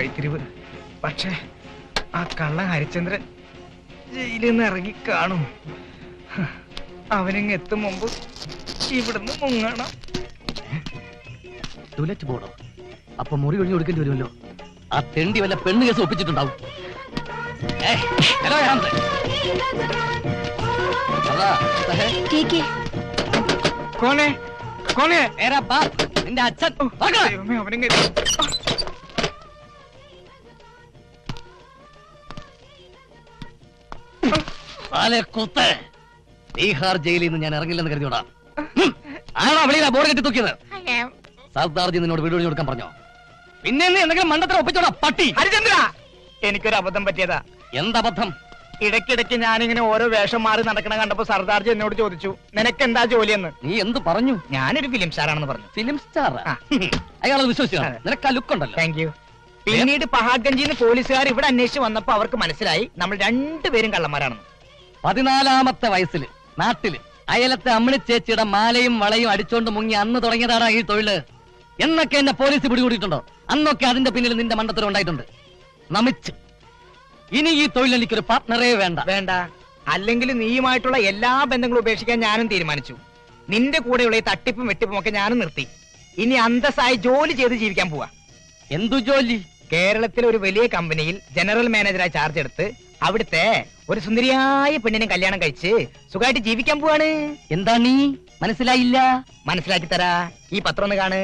വഴിത്തിരിവ്. പക്ഷേ ആ കള്ള ഹരിചന്ദ്രൻ ജയിലിൽ നിന്ന് ഇറങ്ങി കാണും. അവനിങ് എത്തും മുമ്പ് ഇവിടുന്ന് മുങ്ങണം. ടോയ്ലറ്റ് പോണോ? അപ്പൊ മുറി ഒഴിഞ്ഞു കൊടുക്കേണ്ടി വരുമല്ലോ. ആ തെണ്ടി വല്ല പെണ്ണ് കേസ് ഒപ്പിച്ചിട്ടുണ്ടാവും. നിന്റെ അച്ഛൻ അവനിങ് ബീഹാർ ജയിലിൽ നിന്ന് ഞാൻ ഇറങ്ങില്ലെന്ന് കരുതിയോടാ. ആണോ വെളിയിലാ ബോർഡ് കെട്ടി തൂക്കിയത്? സർദാർജി നിന്നോട് വീട് ഒഴിഞ്ഞു കൊടുക്കാൻ പറഞ്ഞോ? പിന്നെ എന്തെങ്കിലും മണ്ടത്തരം ഒപ്പിച്ചോടാ പട്ടി. ഹരിചന്ദ്ര, എനിക്കൊരു അബദ്ധം പറ്റിയതാ. എന്തബദ്ധം? ഇടയ്ക്കിടയ്ക്ക് ഞാനിങ്ങനെ ഓരോ വേഷം മാറി നടക്കണ കണ്ടപ്പോ സർദാർജി എന്നോട് ചോദിച്ചു, നിനക്ക് എന്താ ജോലിയെന്ന്. നീ എന്ത് പറഞ്ഞു? ഞാനൊരു ഫിലിം സ്റ്റാറാണെന്ന് പറഞ്ഞു. Film star? അയാളത് വിശ്വസിക്കണം. നിനക്ക് ആ ലുക്ക് ഉണ്ടല്ലോ. Thank you. പിന്നീട് പഹാഡ്ഗഞ്ചിന്ന് പോലീസുകാർ ഇവിടെ അന്വേഷിച്ച് വന്നപ്പോ അവർക്ക് മനസ്സിലായി നമ്മൾ രണ്ടുപേരും കള്ളന്മാരാണെന്ന്. 14-ാമത്തെ വയസ്സിൽ നാട്ടില് അയലത്തെ അമ്മിണി ചേച്ചിയുടെ മാലയും വളയും അടിച്ചോണ്ട് മുങ്ങി അന്ന് തുടങ്ങിയതാണ് ഈ തൊഴില് എന്നൊക്കെ എന്നെ പോലീസ് പിടികൂടിയിട്ടുണ്ടോ? അന്നൊക്കെ അതിന്റെ പിന്നിൽ നിന്റെ മണ്ടത്തരം ഉണ്ടായിട്ടുണ്ട്. നമിച്ച് ഇനി ഈ തൊഴിൽ എനിക്കൊരു പാർട്ട്ണറേ വേണ്ട. വേണ്ട, അല്ലെങ്കിൽ നീയുമായിട്ടുള്ള എല്ലാ ബന്ധങ്ങളും ഉപേക്ഷിക്കാൻ ഞാനും തീരുമാനിച്ചു. നിന്റെ കൂടെയുള്ള ഈ തട്ടിപ്പും വെട്ടിപ്പും ഒക്കെ ഞാനും നിർത്തി. ഇനി അന്തസ്സായി ജോലി ചെയ്ത് ജീവിക്കാൻ പോവാ. എന്തു ജോലി? കേരളത്തിലെ ഒരു വലിയ കമ്പനിയിൽ ജനറൽ മാനേജറായി ചാർജ് എടുത്ത് അവിടുത്തെ ഒരു സുന്ദരിയായ പെണ്ണിനെ കല്യാണം കഴിച്ച് സുഖമായിട്ട് ജീവിക്കാൻ പോവാണ്. എന്താ നീ മനസ്സിലായില്ല? മനസ്സിലാക്കി തരാ. ഈ പത്രം ഒന്ന് കാണ്.